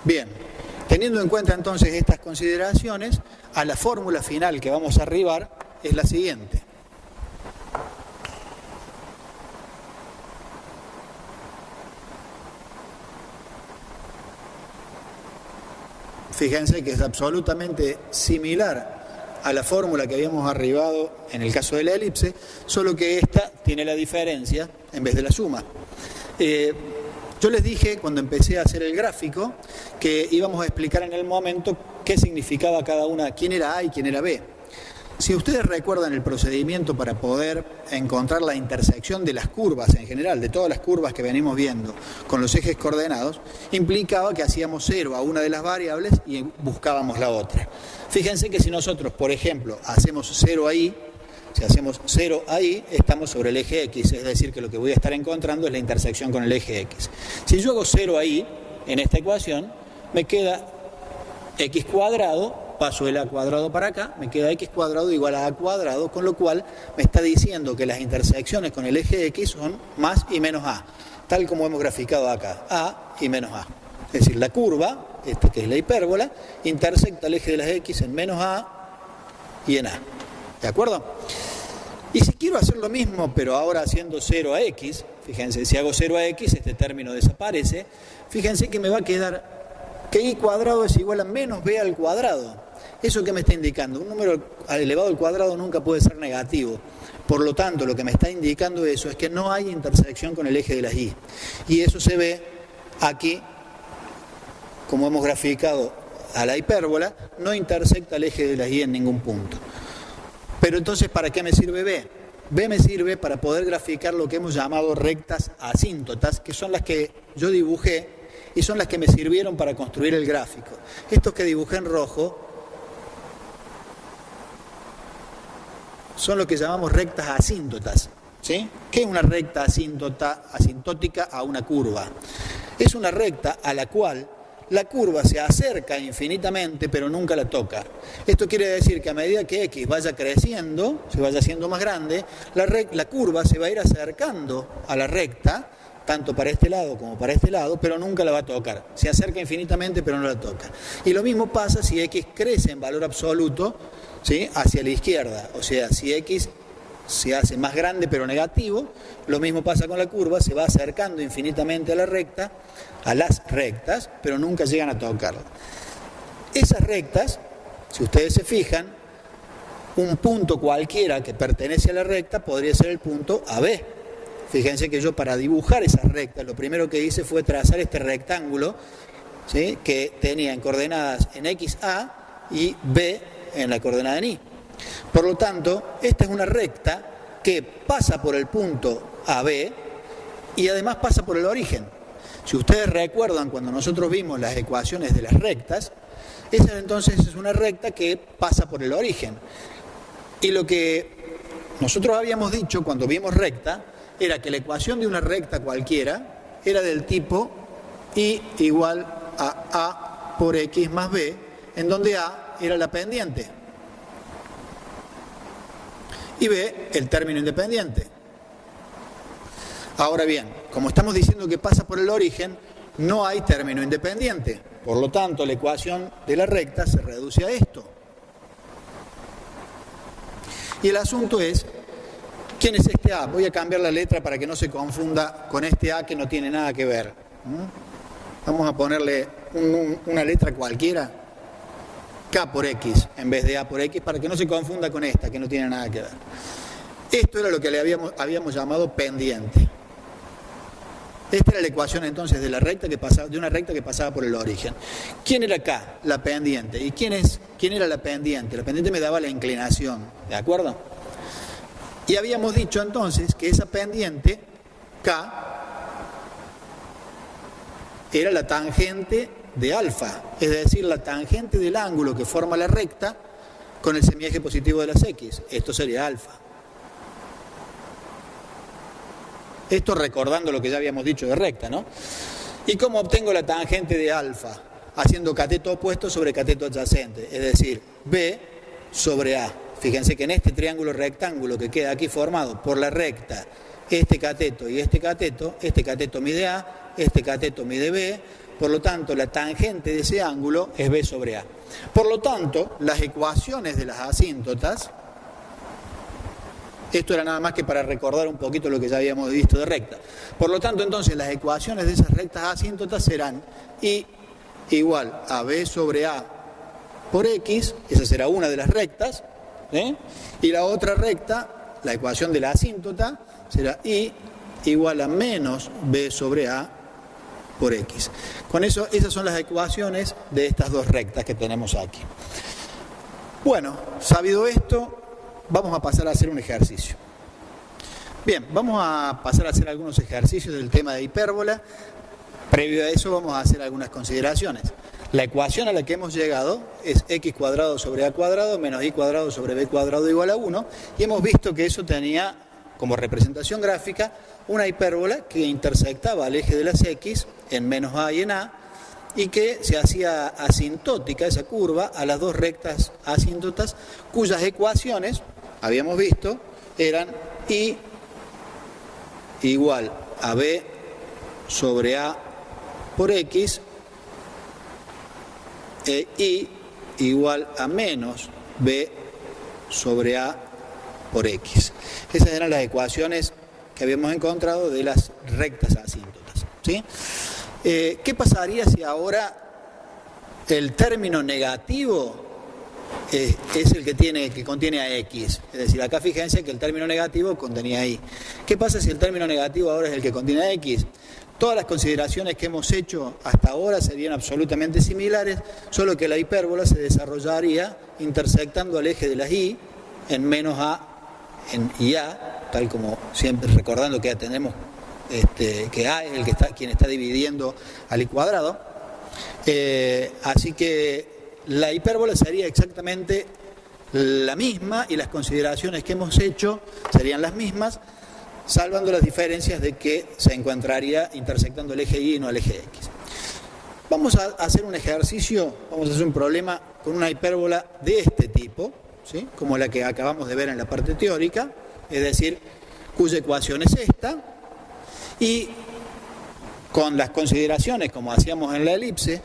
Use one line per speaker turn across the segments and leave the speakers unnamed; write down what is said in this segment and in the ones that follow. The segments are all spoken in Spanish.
Bien, teniendo en cuenta entonces estas consideraciones, a la fórmula final que vamos a arribar es la siguiente. Fíjense que es absolutamente similar a la fórmula que habíamos arribado en el caso de la elipse, solo que esta tiene la diferencia en vez de la suma. Yo les dije cuando empecé a hacer el gráfico que íbamos a explicar en el momento qué significaba cada una, quién era A y quién era B. Si ustedes recuerdan el procedimiento para poder encontrar la intersección de las curvas en general, de todas las curvas que venimos viendo con los ejes coordenados, implicaba que hacíamos 0 a una de las variables y buscábamos la otra. Fíjense que si nosotros, por ejemplo, hacemos 0 ahí, si hacemos 0 ahí, estamos sobre el eje X, es decir, que lo que voy a estar encontrando es la intersección con el eje X. Si yo hago 0 ahí, en esta ecuación, me queda X cuadrado, paso el A cuadrado para acá, me queda X cuadrado igual a A cuadrado, con lo cual me está diciendo que las intersecciones con el eje X son más y menos A, tal como hemos graficado acá, A y menos A. Es decir, la curva, que es la hipérbola, intersecta el eje de las X en menos A y en A. ¿De acuerdo? Y si quiero hacer lo mismo, pero ahora haciendo 0 a X, fíjense, si hago 0 a X, este término desaparece, fíjense que me va a quedar que y cuadrado es igual a menos b al cuadrado. ¿Eso qué me está indicando? Un número elevado al cuadrado nunca puede ser negativo. Por lo tanto, lo que me está indicando eso es que no hay intersección con el eje de las y. Y eso se ve aquí, como hemos graficado a la hipérbola, no intersecta el eje de las y en ningún punto. Pero entonces, ¿para qué me sirve B? B me sirve para poder graficar lo que hemos llamado rectas asíntotas, que son las que yo dibujé y son las que me sirvieron para construir el gráfico. Estos que dibujé en rojo son lo que llamamos rectas asíntotas. ¿Sí? ¿Qué es una recta asintótica a una curva? Es una recta a la cual la curva se acerca infinitamente, pero nunca la toca. Esto quiere decir que a medida que X vaya creciendo, se vaya haciendo más grande, la curva se va a ir acercando a la recta, tanto para este lado como para este lado, pero nunca la va a tocar. Se acerca infinitamente, pero no la toca. Y lo mismo pasa si X crece en valor absoluto, ¿sí?, hacia la izquierda. O sea, si X se hace más grande pero negativo, lo mismo pasa con la curva, se va acercando infinitamente a la recta, a las rectas, pero nunca llegan a tocarla. Esas rectas, si ustedes se fijan, un punto cualquiera que pertenece a la recta podría ser el punto AB. Fíjense que yo para dibujar esas rectas, lo primero que hice fue trazar este rectángulo, ¿sí?, que tenía en coordenadas en XA y B en la coordenada en Y. Por lo tanto, esta es una recta que pasa por el punto AB y además pasa por el origen. Si ustedes recuerdan cuando nosotros vimos las ecuaciones de las rectas, esa entonces es una recta que pasa por el origen. Y lo que nosotros habíamos dicho cuando vimos recta era que la ecuación de una recta cualquiera era del tipo y igual a A por X más B, en donde A era la pendiente y B el término independiente. Ahora bien, como estamos diciendo que pasa por el origen, no hay término independiente. Por lo tanto, la ecuación de la recta se reduce a esto. Y el asunto es, ¿quién es este A? Voy a cambiar la letra para que no se confunda con este A que no tiene nada que ver. Vamos a ponerle una letra cualquiera, K por X en vez de A por X, para que no se confunda con esta que no tiene nada que ver. Esto era lo que le habíamos llamado pendiente. Esta era la ecuación entonces de una recta que pasaba por el origen. ¿Quién era K? La pendiente. ¿Y quién era la pendiente? La pendiente me daba la inclinación, ¿de acuerdo? Y habíamos dicho entonces que esa pendiente, K, era la tangente de alfa, es decir, la tangente del ángulo que forma la recta con el semieje positivo de las X. Esto sería alfa. Esto recordando lo que ya habíamos dicho de recta, ¿no? ¿Y cómo obtengo la tangente de alfa? Haciendo cateto opuesto sobre cateto adyacente, es decir, B sobre A. Fíjense que en este triángulo rectángulo que queda aquí formado por la recta, este cateto y este cateto mide A, este cateto mide B, por lo tanto la tangente de ese ángulo es B sobre A. Por lo tanto, las ecuaciones de las asíntotas, esto era nada más que para recordar un poquito lo que ya habíamos visto de recta. Por lo tanto, entonces, las ecuaciones de esas rectas asíntotas serán I igual a B sobre A por X, esa será una de las rectas, y la otra recta, la ecuación de la asíntota, será I igual a menos B sobre A por X. Con eso, esas son las ecuaciones de estas dos rectas que tenemos aquí. Bueno, sabido esto, vamos a pasar a hacer un ejercicio. Bien, vamos a pasar a hacer algunos ejercicios del tema de hipérbola. Previo a eso vamos a hacer algunas consideraciones. La ecuación a la que hemos llegado es x cuadrado sobre a cuadrado menos y cuadrado sobre b cuadrado igual a 1, y hemos visto que eso tenía como representación gráfica una hipérbola que intersectaba al eje de las x en menos a y en a, y que se hacía asintótica esa curva a las dos rectas asíntotas cuyas ecuaciones, habíamos visto, eran y igual a b sobre a por x e y igual a menos b sobre a por x. Esas eran las ecuaciones que habíamos encontrado de las rectas asíntotas, ¿sí? ¿Qué pasaría si ahora el término negativo es el que contiene a x? Es decir, acá fíjense que el término negativo contenía y. ¿Qué pasa si el término negativo ahora es el que contiene a x? Todas las consideraciones que hemos hecho hasta ahora serían absolutamente similares, solo que la hipérbola se desarrollaría intersectando al eje de las y en menos a en y a, tal como siempre recordando que ya tenemos que a es quien está dividiendo al i cuadrado. Así que la hipérbola sería exactamente la misma y las consideraciones que hemos hecho serían las mismas, salvando las diferencias de que se encontraría intersectando el eje y no el eje x. Vamos a hacer un ejercicio, vamos a hacer un problema con una hipérbola de este tipo, ¿sí? Como la que acabamos de ver en la parte teórica, es decir, cuya ecuación es esta, y con las consideraciones como hacíamos en la elipse,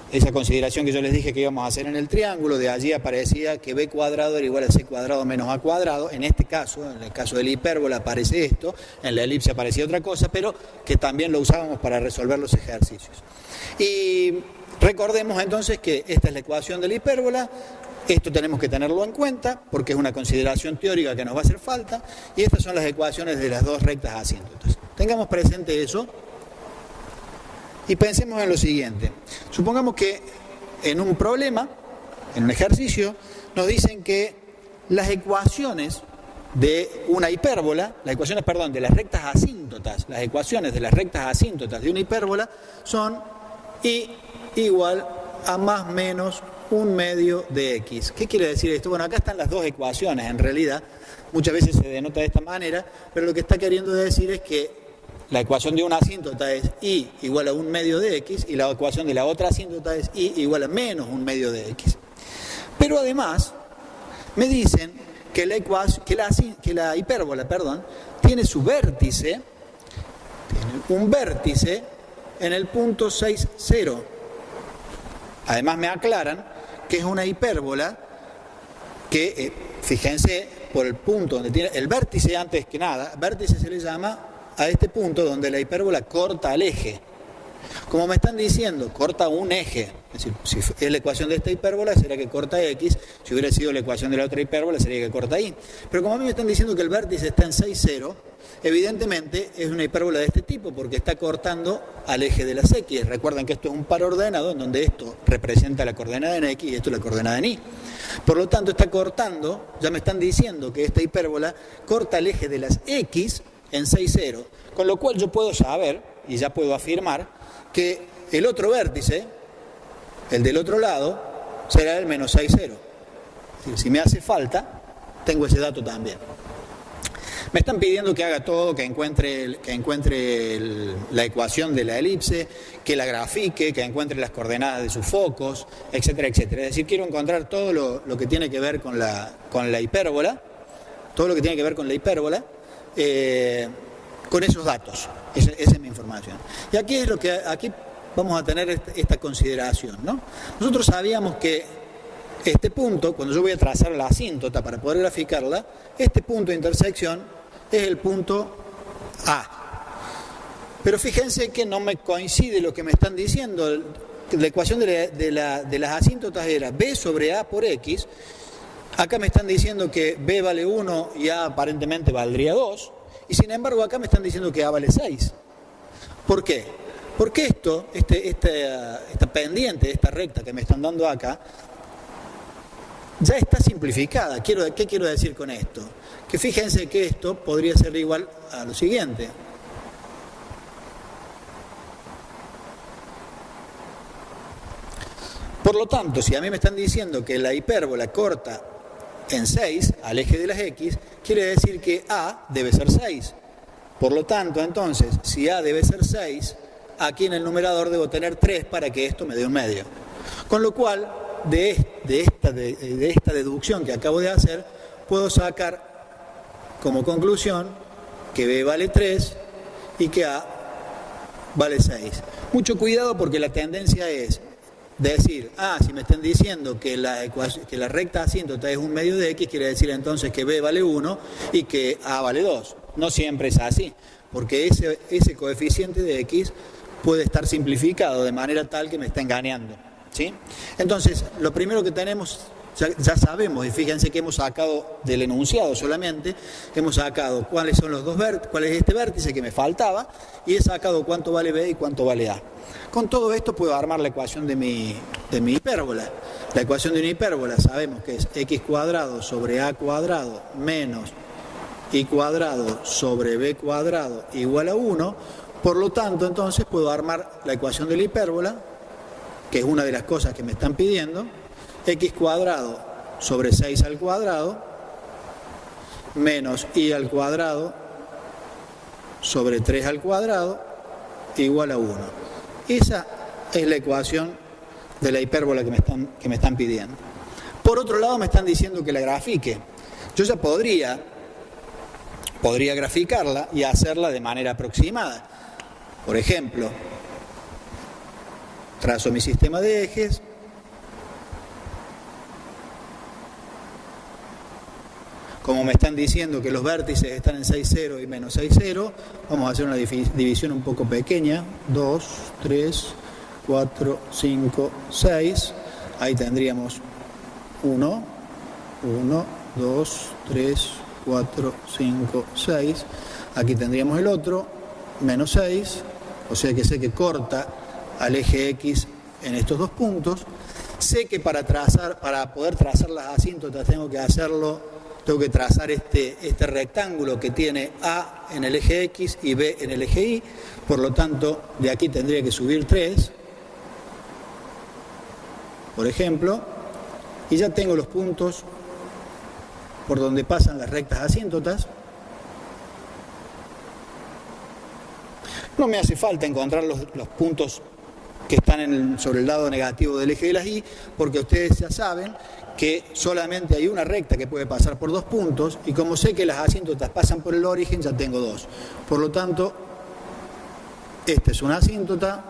esa consideración que yo les dije que íbamos a hacer en el triángulo, de allí aparecía que b cuadrado era igual a c cuadrado menos a cuadrado. En este caso, en el caso de la hipérbola aparece esto, en la elipse aparecía otra cosa, pero que también lo usábamos para resolver los ejercicios. Y recordemos entonces que esta es la ecuación de la hipérbola. Esto tenemos que tenerlo en cuenta porque es una consideración teórica que nos va a hacer falta, y estas son las ecuaciones de las dos rectas asíntotas. Tengamos presente eso y pensemos en lo siguiente. Supongamos que en un problema, en un ejercicio, nos dicen que las ecuaciones de una hipérbola, las ecuaciones de las rectas asíntotas, las ecuaciones de las rectas asíntotas de una hipérbola son y igual a más menos un medio de x. ¿Qué quiere decir esto? Bueno, acá están las dos ecuaciones, en realidad, muchas veces se denota de esta manera, pero lo que está queriendo decir es que la ecuación de una asíntota es y igual a un medio de x, y la ecuación de la otra asíntota es y igual a menos un medio de x. Pero además, me dicen que la hipérbola, tiene su vértice, tiene un vértice en el punto 6, 0. Además me aclaran que es una hipérbola que, fíjense, por el punto donde tiene el vértice, antes que nada, vértice se le llama a este punto donde la hipérbola corta el eje. Como me están diciendo, corta un eje. Es decir, si es la ecuación de esta hipérbola, sería que corta x. Si hubiera sido la ecuación de la otra hipérbola, sería que corta y. Pero como a mí me están diciendo que el vértice está en 6, 0, evidentemente es una hipérbola de este tipo, porque está cortando al eje de las x. Recuerden que esto es un par ordenado, en donde esto representa la coordenada en x y esto la coordenada en y. Por lo tanto, está cortando, ya me están diciendo que esta hipérbola corta el eje de las x en 6, 0, con lo cual yo puedo saber, y ya puedo afirmar, que el otro vértice, el del otro lado, será el menos 6, 0. Es decir, si me hace falta, tengo ese dato también. Me están pidiendo que haga todo, que encuentre la ecuación de la elipse, que la grafique, que encuentre las coordenadas de sus focos, etcétera, etcétera. Es decir, quiero encontrar todo lo que tiene que ver con la hipérbola, todo lo que tiene que ver con la hipérbola, con esos datos. Esa es mi información. Y aquí vamos a tener esta consideración, ¿no? Nosotros sabíamos que este punto, cuando yo voy a trazar la asíntota para poder graficarla, este punto de intersección es el punto A. Pero fíjense que no me coincide lo que me están diciendo. La ecuación de las asíntotas era B sobre A por X. Acá me están diciendo que B vale 1 y A aparentemente valdría 2. Y sin embargo acá me están diciendo que A vale 6. ¿Por qué? Porque esta pendiente, esta recta que me están dando acá, ya está simplificada. ¿Qué quiero decir con esto? Que fíjense que esto podría ser igual a lo siguiente. Por lo tanto, si a mí me están diciendo que la hipérbola corta en 6 al eje de las X, quiere decir que A debe ser 6. Por lo tanto, entonces, si A debe ser 6, aquí en el numerador debo tener 3 para que esto me dé un medio. Con lo cual, de esta deducción que acabo de hacer, puedo sacar como conclusión que B vale 3 y que A vale 6. Mucho cuidado porque la tendencia es decir, si me están diciendo que la recta asíntota es un medio de X, quiere decir entonces que B vale 1 y que A vale 2. No siempre es así, porque ese coeficiente de X puede estar simplificado de manera tal que me está engañando, ¿sí? Entonces, lo primero que tenemos, ya sabemos, y fíjense que hemos sacado del enunciado solamente, hemos sacado cuáles son los dos vértices, cuál es este vértice que me faltaba, y he sacado cuánto vale B y cuánto vale A. Con todo esto puedo armar la ecuación de mi hipérbola. La ecuación de una hipérbola sabemos que es x cuadrado sobre a cuadrado menos y cuadrado sobre b cuadrado igual a 1. Por lo tanto, entonces puedo armar la ecuación de la hipérbola, que es una de las cosas que me están pidiendo, x cuadrado sobre 6 al cuadrado menos y al cuadrado sobre 3 al cuadrado igual a 1. Esa es la ecuación de la hipérbola que me están pidiendo. Por otro lado, me están diciendo que la grafique. Yo ya podría graficarla y hacerla de manera aproximada. Por ejemplo, trazo mi sistema de ejes. Como me están diciendo que los vértices están en 6, 0 y menos 6, 0, vamos a hacer una división un poco pequeña. 2, 3, 4, 5, 6. Ahí tendríamos 1, 2, 3, 4, 5, 6. Aquí tendríamos el otro, menos 6. O sea que sé que corta al eje X en estos dos puntos. Sé que para poder trazar las asíntotas tengo que trazar este rectángulo que tiene A en el eje X y B en el eje Y. Por lo tanto, de aquí tendría que subir 3, por ejemplo, y ya tengo los puntos por donde pasan las rectas asíntotas. No me hace falta encontrar los puntos que están sobre el lado negativo del eje de las Y, porque ustedes ya saben que solamente hay una recta que puede pasar por dos puntos, y como sé que las asíntotas pasan por el origen, ya tengo dos. Por lo tanto, esta es una asíntota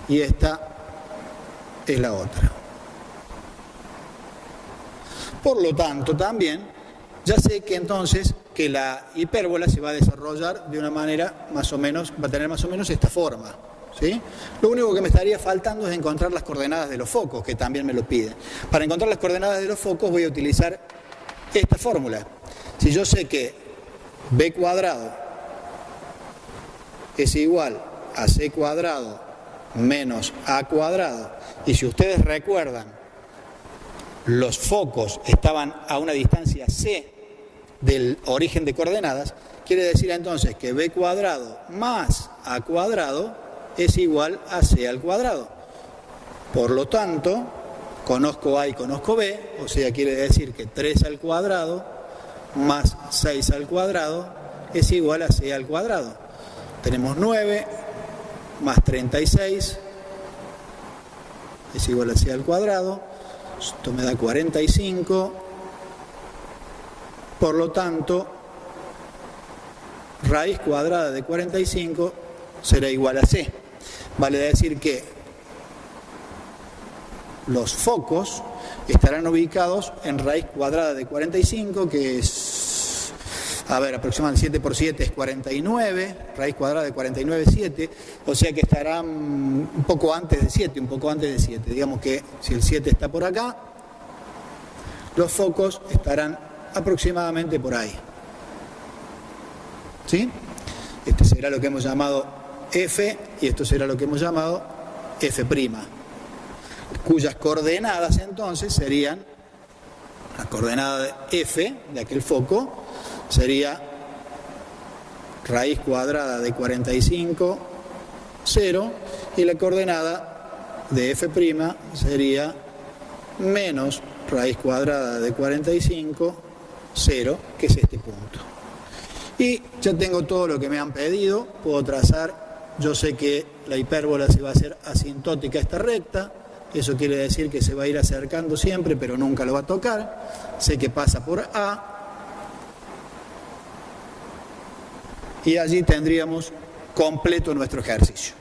y esta es la otra. Por lo tanto, también ya sé que entonces que la hipérbola se va a desarrollar de una manera más o menos, va a tener más o menos esta forma, ¿sí? Lo único que me estaría faltando es encontrar las coordenadas de los focos, que también me lo piden. Para encontrar las coordenadas de los focos voy a utilizar esta fórmula. Si yo sé que b cuadrado es igual a c cuadrado menos a cuadrado, y si ustedes recuerdan, los focos estaban a una distancia c del origen de coordenadas, quiere decir entonces que b cuadrado más a cuadrado es igual a c al cuadrado. Por lo tanto, conozco a y conozco b, o sea, quiere decir que 3 al cuadrado más 6 al cuadrado es igual a c al cuadrado. Tenemos 9 más 36 es igual a c al cuadrado. Esto me da 45. Por lo tanto, raíz cuadrada de 45 será igual a c. Vale decir que los focos estarán ubicados en raíz cuadrada de 45, que es, aproximadamente 7 por 7 es 49, raíz cuadrada de 49 es 7, o sea que estarán un poco antes de 7, Digamos que si el 7 está por acá, los focos estarán aproximadamente por ahí. ¿Sí? Este será lo que hemos llamado F y esto será lo que hemos llamado F', cuyas coordenadas entonces serían, la coordenada de F, de aquel foco, sería raíz cuadrada de 45, 0, y la coordenada de F' sería menos raíz cuadrada de 45, 0, que es este punto. Y ya tengo todo lo que me han pedido, puedo trazar, yo sé que la hipérbola se va a hacer asintótica a esta recta, eso quiere decir que se va a ir acercando siempre, pero nunca lo va a tocar, sé que pasa por A, y allí tendríamos completo nuestro ejercicio.